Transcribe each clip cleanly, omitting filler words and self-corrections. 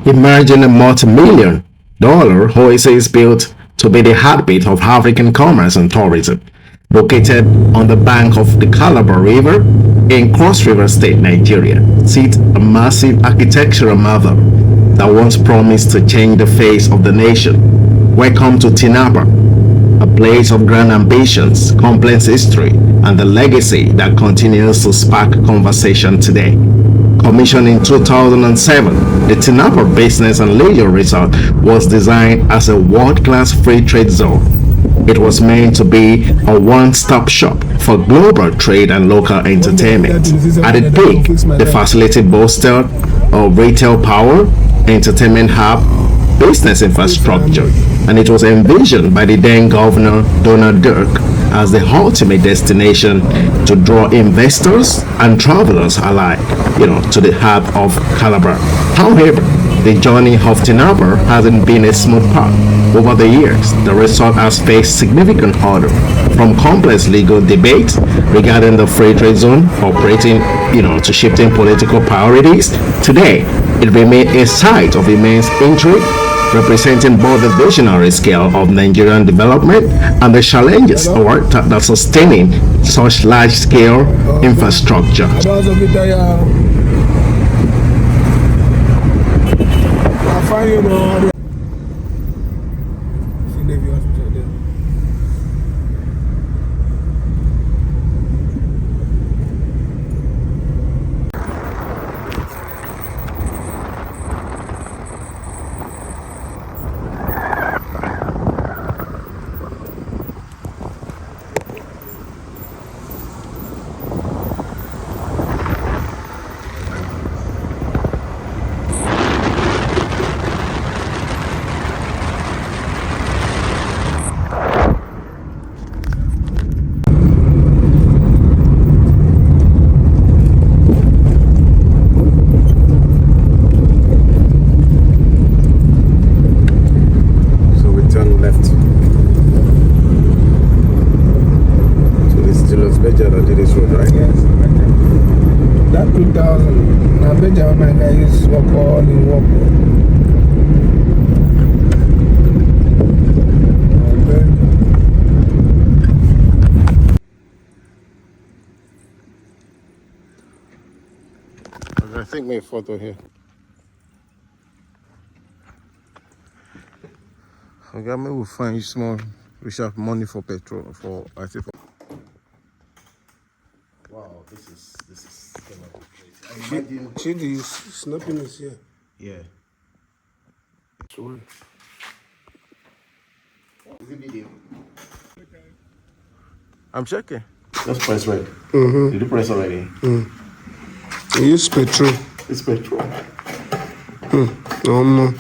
emerging a multi-million-dollar oasis built to be the heartbeat of African commerce and tourism. Located on the bank of the Calabar River in Cross River State, Nigeria, sits a massive architectural marvel that once promised to change the face of the nation. Welcome to Tinapa, a place of grand ambitions, complex history, and the legacy that continues to spark conversation today. Commissioned in 2007, the Tinapa Business and Leisure Resort was designed as a world-class free trade zone. It was meant to be a one-stop shop for global trade and local entertainment. At its peak, the facility boasted a retail power, entertainment hub, business infrastructure, and it was envisioned by the then Governor Donald Duke as the ultimate destination to draw investors and travelers alike, to the heart of Calabar. However, the journey of Tinapa hasn't been a smooth path. Over the years, the resort has faced significant hurdles, from complex legal debates regarding the free trade zone operating, to shifting political priorities. Today, it remains a site of immense intrigue, representing both the visionary scale of Nigerian development and the challenges that sustaining such large-scale infrastructure. I think my photo here. Okay, maybe we'll find small. We should have money for petrol I think. Wow, this is kind of crazy. See the snappiness here. Yeah. Sorry. Is it video? I'm checking. Just press red. Did you press already? Use petrol. It's petrol. No.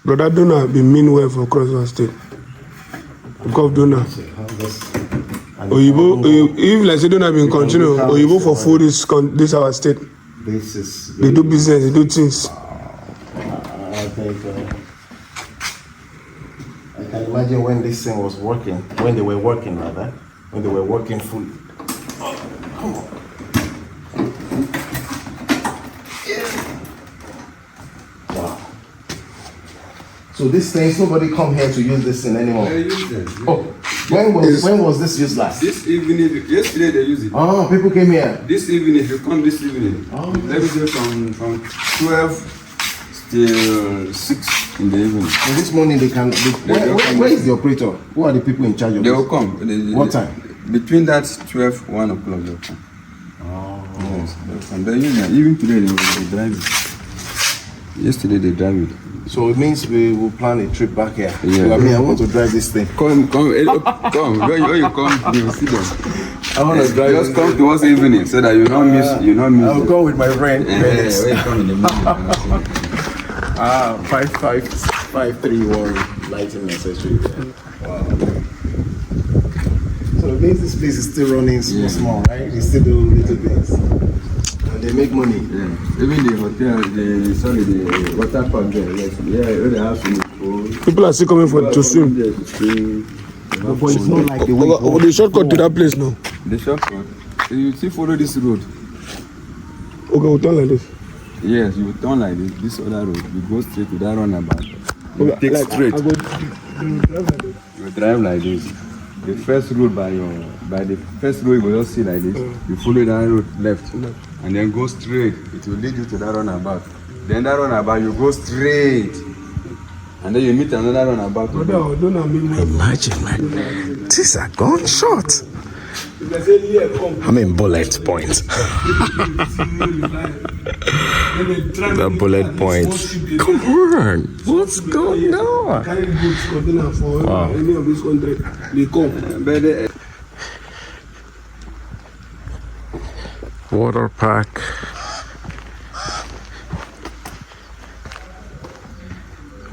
Brother Donor be mean well for Cross River State. Gov Donor. If like say Donor been continue, Oyibo for food this our state. This is. They do business, they do things. I think. I can imagine when this thing was working, when they were working fully. Come on. Wow. So this thing, nobody come here to use this thing anymore. They use it. Yeah. Oh, when was this used last? This evening, yesterday they use it. Oh, people came here. This evening, if you come this evening, let me say from 12 till 6 in the evening. So this morning they can. Where is the operator? Who are the people in charge of They this? will come. What time? Between that 12, 1 o'clock they'll come. Oh. Yes, they'll come. Even today they drive it. Yesterday they drive it. So it means we will plan a trip back here. Yeah. I want to drive this thing. Come. When you come, you will see them. I want to drive. Just come towards evening so that you not miss. I'll go with my friend. When you come in the morning. 5531 lighting accessory. Wow. So it means this place is still running small, right? We still do little things. And they make money. Yeah. Even the hotel, the water park there, they have swimming pool. People are still coming to swim. But it's not like the way. The shortcut to that place now. The shortcut. You see, follow this road. Okay, we'll turn like this. Yes, you turn like this other road. You go straight to that roundabout. You take straight. You drive like this. The first road by the first road you will just see like this. You follow that road left, and then go straight. It will lead you to that roundabout. Then that roundabout you go straight, and then you meet another roundabout. Imagine, man. These are gunshot. I mean, bullet points. The bullet points. Come on. What's going on? Wow. Water park.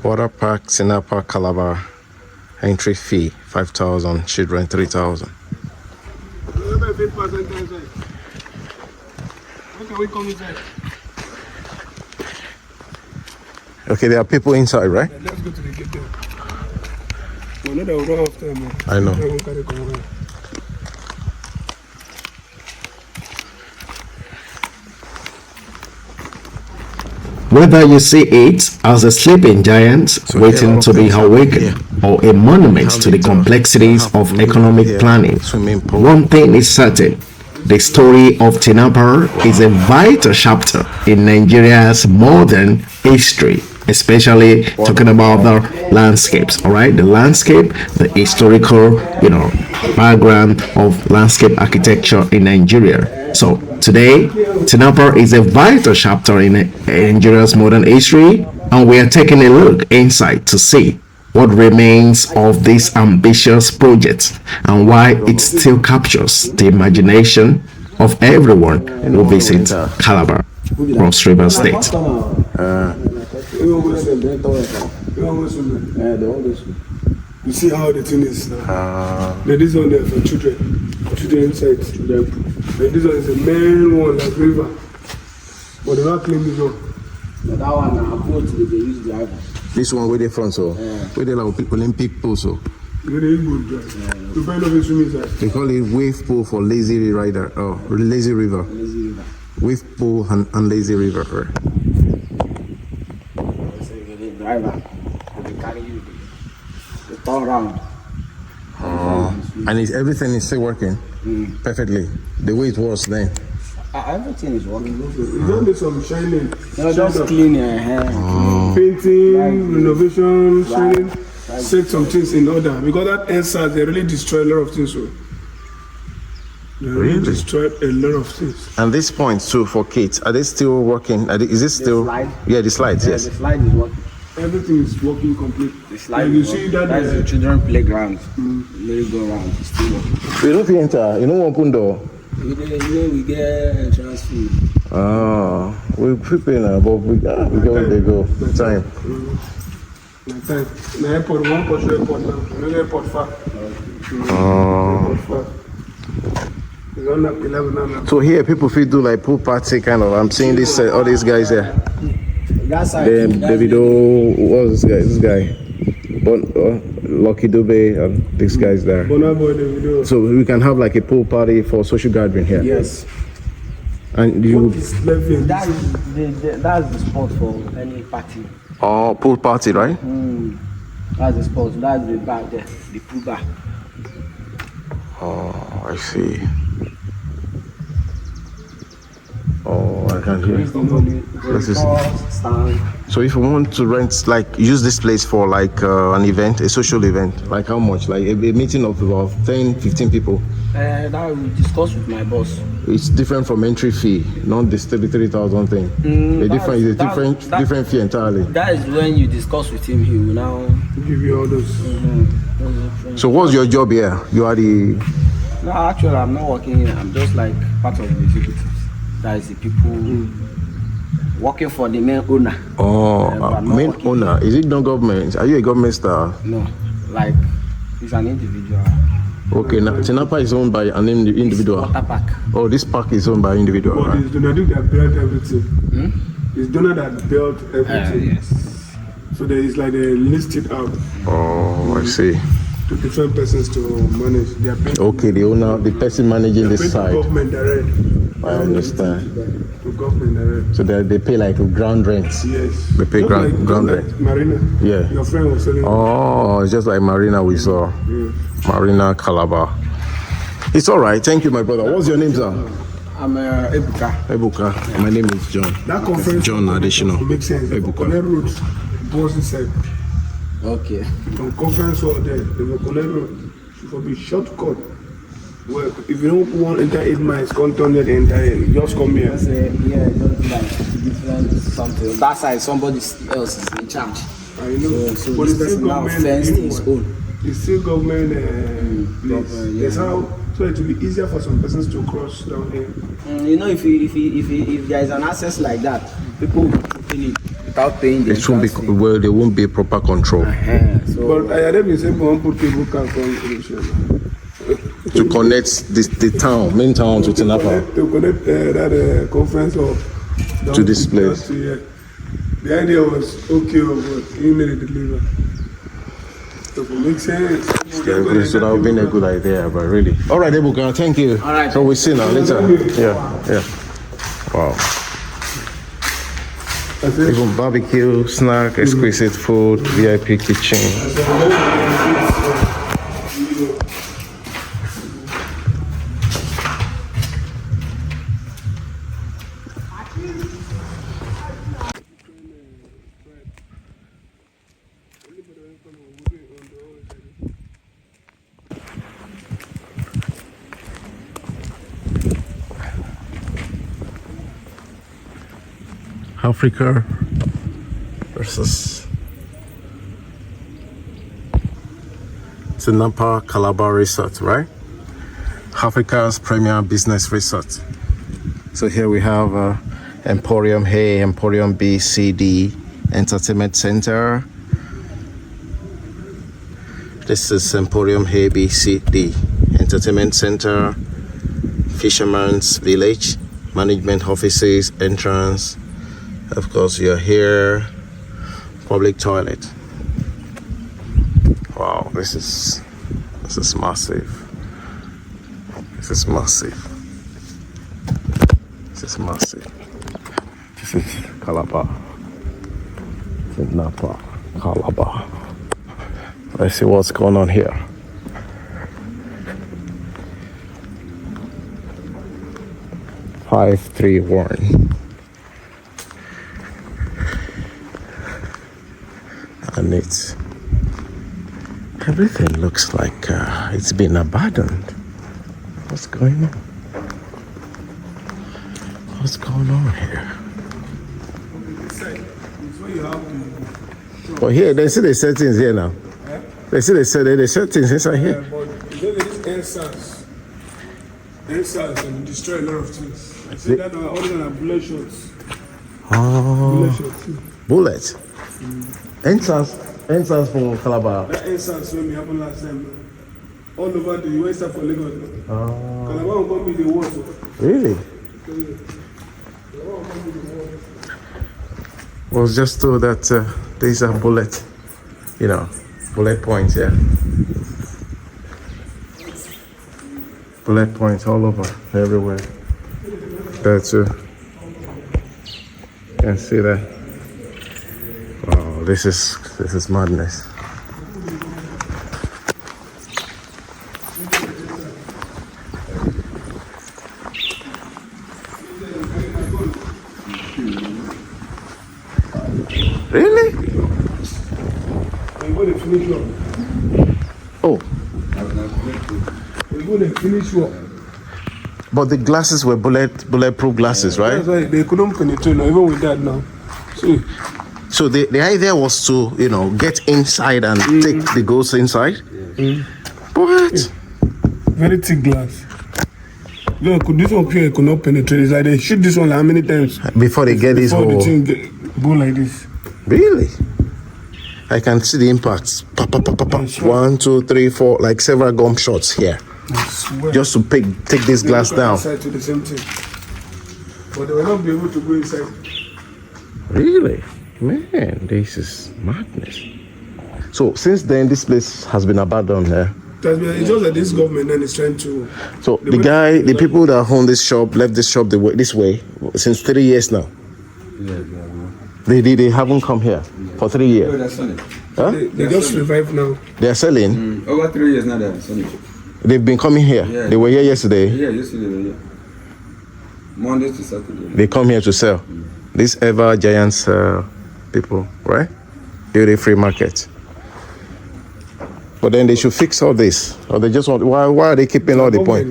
Water park, Tinapa, Calabar. Entry fee 5,000. Children 3,000. How can we come inside? Okay, there are people inside, right? Let's go to the gate there. Well, not that we don't have time, man. I know. Whether you see it as a sleeping giant waiting to be awakened or a monument to the complexities of economic planning, one thing is certain. The story of Tinapa is a vital chapter in Nigeria's modern history, especially talking about the landscapes, all right? The landscape, the historical, background of landscape architecture in Nigeria. So today, Tinapa is a vital chapter in Nigeria's modern history, and we are taking a look inside to see what remains of this ambitious project and why it still captures the imagination of everyone who visits Calabar, Cross River State. You see how the thing is now. This one there for children inside. And this one is the main one, like river. But they don't clean this one. That one, they use the iron. This one where they from, so where they like Olympic pool, so they call it wave pool for lazy rider, lazy river. Lazy river. Wave pool and lazy river. Right? So the driver, they carry you, they turn around. And everything is still working perfectly the way it was then. Everything is working. You don't need some shining. No, just clean your hair. Painting, renovation, shining. Set some things in order. Because that NSAS, they really destroy a lot of things. So. They really destroyed a lot of things. And this point too for kids, are they still working? Is it still? Slide? Yeah, the slides, yes. The slide is working. Everything is working complete. The slide you see that that's the children playground. Merry-go-round. It's still working. So you don't enter, you don't open door. We get entrance fee. We prepare now, but we go where they go. Time. Time. The airport, one port airport now. Another airport far. So here people feel do like pool party kind of. I'm seeing this all these guys here. That side. Davido, what's this guy? Lucky Dube and these guys there. So we can have like a pool party for social gathering here. Yes. And you. That's the spot for any party. Oh, pool party, right? That's the spot. That's the bar there, the pool bar. Oh, I see. Oh, I can hear. So if you want to rent, like use this place for like an event, a social event, like how much? Like a meeting of about 10, 15 people? That we discuss with my boss. It's different from entry fee, not this 33,000 thing. Different fee entirely. That is when you discuss with him, he will now give you all those. So what's your job here? You are the... No, actually I'm not working here. I'm just like part of the executives. That is the people working for the main owner. Main owner. Is it non-government? Are you a government star? No, like he's an individual. Okay, now Tinapa is owned by an individual. Water park. Oh, this park is owned by an individual. But it's Donald that built everything. It's Donald that built everything. Yes. So there is like they list it out. Oh, I see. To different persons to manage. They are okay, the owner, the person managing this side. Government direct. I understand. To government direct. So they pay like ground rent. Yes. They pay Just like, ground just rent. like Marina. Yeah. Your friend was selling. Oh, it's just like Marina we saw. Yeah. Marina Calabar. It's all right. Thank you, my brother. What's your name, sir? I'm Ebuka. Ebuka. Yeah. My name is John. That conference. John additional. Makes sense. Ebuka. Connect road. Boss inside. Okay. On conference hall there, they will connect road. It will be shortcut. Well, if you don't want to enter 8 miles, can't turn it entire. Just come here. Just yeah, just like different something. That side, somebody else is in charge. I know. So But this it's still person now government fenced his anyway. own. It's still government place. Yeah. That's how. So it will be easier for some persons to cross down here. You know, if there is an access like that, people will open it without paying the It won't be entrance fee. well. There won't be proper control So But I had been saying, one put cable car connection. to connect the town, main town to Tinapa. To connect that conference hall down To this place. down to here. The idea was okay, but he made it deliver. So it makes sense. Yeah, so that would have been a good idea, but really. All right, Ebuka, thank you. All right. So we see now later. Yeah. Wow. That's it. Even barbecue, snack, exquisite food, VIP kitchen. Africa versus Tinapa Calabar Resort, right? Africa's premier business resort. So here we have Emporium A, Emporium B, C, D, Entertainment Center. This is Emporium A, B, C, D, Entertainment Center, Fisherman's Village, Management Offices, Entrance. Of course, you're here. Public toilet. Wow, this is massive. This is massive. This is massive. This is Calabar. Tinapa, Calabar. Let's see what's going on here. Five, 3, 1. And everything looks like it's been abandoned. What's going on? What's going on here? Well, here they see the settings here now. They see the settings inside here. But you know this NSAS can destroy a lot of things. I said that all these are bullet shots. Oh, Bullet shots. bullet. Entrance from Calabar. That NSAS when we happened last time. All over the west side for Lagos. Oh, Calabar will come be the worst. really? Was just told that these are bullet points here. Bullet points all over, everywhere. There too. You can see that. Wow, this is madness. Really? I'm going to finish work. Oh, We're going to finish work. but the glasses were bulletproof glasses, right? That's why they couldn't penetrate now, even with that now. See, So the idea was to, get inside and take the ghosts inside? What? very thick glass. No, this one here could not penetrate. It's like they shoot this one like how many times? Before they get this Before whole... the thing go like this. Really? I can see the impacts. Pa, pa, pa, pa, pa. 1, 2, 3, 4, like several gunshots here. I swear. Just to take this glass They look down. outside to the same thing. But they will not be able to go inside. Really? Man, this is madness. So since then, this place has been abandoned there. It's just that this government then is trying to. So the people that own this shop left this shop this way since 3 years now. Yeah. They haven't come here for 3 years. No, that's funny. Huh? They just revived now. They are selling. Over 3 years now, they're selling. They've been coming here. Yeah. They were here yesterday. Yeah, yesterday. Yeah. Monday to Saturday. They come here to sell. These ever giants people, right? Duty free market. But then they should fix all this, or they just want. Why are they keeping all the point?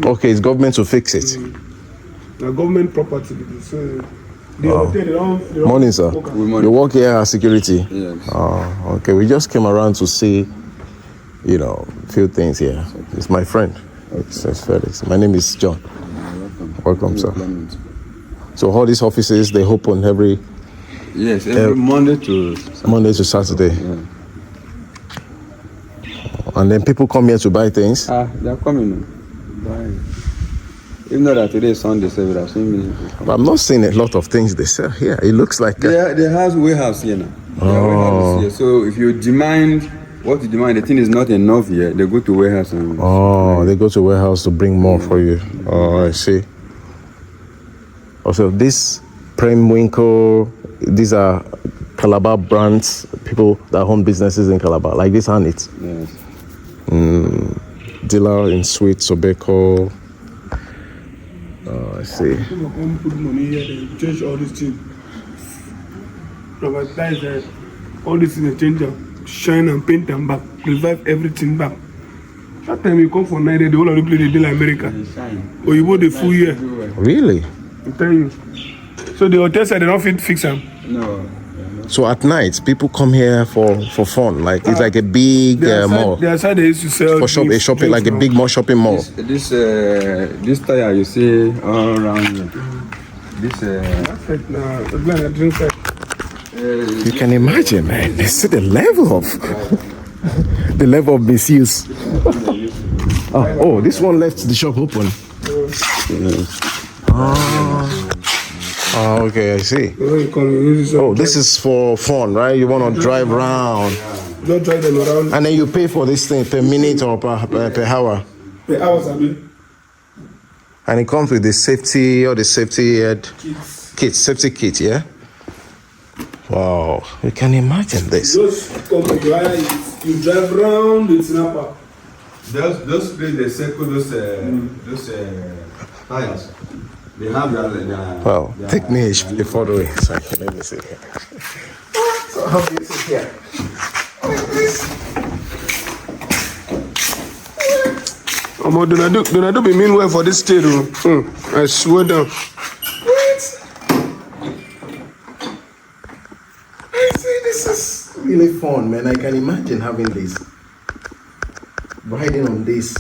Okay, it's government to fix it. The government property. So they don't Morning, sir. You work here as security. Yes. Oh, okay. We just came around to see, a few things here. It's my friend. It's Felix. My name is John. Welcome, sir. So all these offices, they open every Monday to Saturday. Yeah. And then people come here to buy things. They're coming. Buying. Even though that today is Sunday, so we have seen me. But I'm not seeing a lot of things they sell here. It looks like they have warehouse here now. Warehouse here. So if you demand what you demand, the thing is not enough here, they go to warehouse and they go to warehouse to bring more for you. I see. Also, this Prem Winkle, these are Calabar brands, people that own businesses in Calabar, like this and it. Yes. Dealer in sweet tobacco. I see. People come put money here, they change all these things. Privatize all these things, they change them, shine and paint them back, revive everything back. That time you come for night, the whole of the place they do like America. Or you bought the full year. Really? I'm telling you. So the hotel said they don't fix them. No. So at night, people come here for fun. Like it's like a big mall. The outside they used to sell for shopping, like a big mall shopping mall. This tire you see all around here. This you can imagine, man. They see the level of misuse. This one left the shop open. Okay, I see. This is for fun, right? You want to drive around. Don't drive them around. And then you pay for this thing per minute or per hour. Per hours, I mean. And it comes with the safety safety kit, yeah? Wow, you can imagine this. Just come to you drive around in Tinapa. Those places they circle those tires. They have Wow, take me a photo inside. Let me see. So how do you sit here? Do not be meanwhile for this state. I swear down. I say this is really fun, man. I can imagine having this. Riding on this.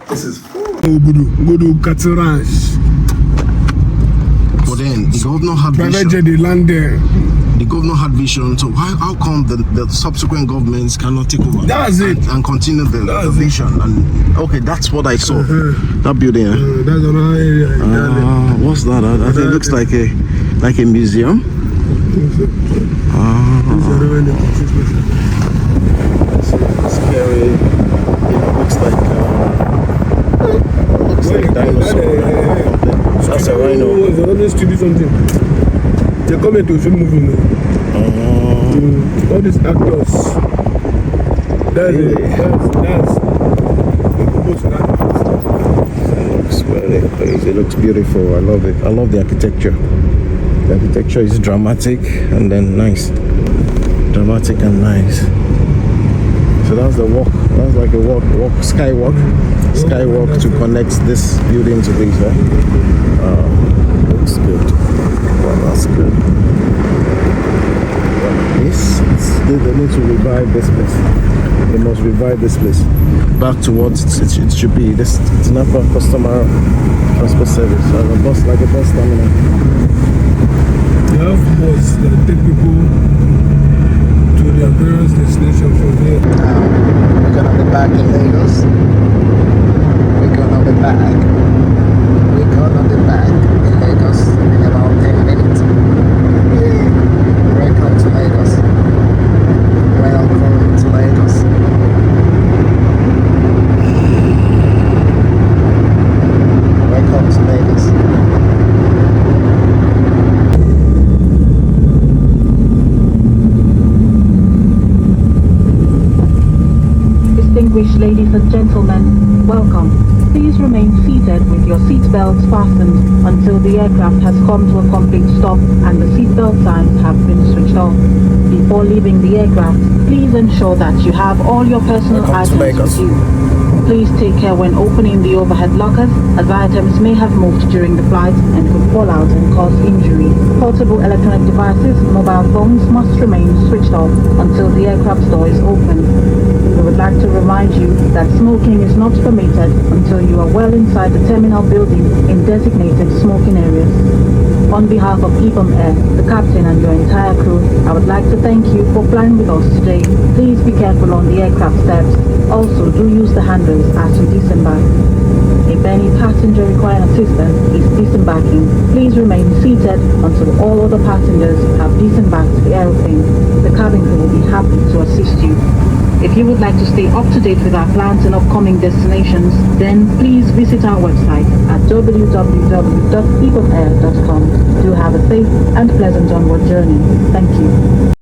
This is fun. Go to cattle ranch. But then the governor had Private jet, they land there. The governor had vision. So how come the subsequent governments cannot take over? That's it. And continue the vision. And okay, that's what I saw. That building. That's another area. What's that? I think it looks like a museum. Scary. Looks like a dinosaur. That's a rhino. They're to do something. They're coming to film movie now. All these actors. That's the purpose of that. It looks very crazy. It looks beautiful. I love it. I love the architecture. The architecture is dramatic and then nice. Dramatic and nice. So that's the walk. That's like a skywalk to connect this building to this. Looks good. Wow, that's good. They need to revive this place. They must revive this place back to what it should be. This Tinapa customer transport service, like a bus terminal. They have bus that take people to their various destinations from here. We're gonna be back in Lagos. We're gonna be back in Lagos in about 10 minutes. Welcome to Lagos. and gentlemen, welcome. Please remain seated with your seatbelts fastened until the aircraft has come to a complete stop and the seatbelt signs have been switched off. Before leaving the aircraft, please ensure that you have all your personal items with you. Please take care when opening the overhead lockers, as items may have moved during the flight and could fall out and cause injury. Portable electronic devices, mobile phones must remain switched off until the aircraft door is open. We would like to remind you that smoking is not permitted until you are well inside the terminal building in designated smoking areas. On behalf of EPAM Air, the captain and your entire crew, I would like to thank you for flying with us today. Please be careful on the aircraft steps. Also, do use the handrails as you disembark. If any passenger requiring assistance is disembarking, please remain seated until all other passengers have disembarked the aeroplane. The cabin crew will be happy to assist you. If you would like to stay up to date with our plans and upcoming destinations, then please visit our website at www.peopleair.com. Do have a safe and pleasant onward journey. Thank you.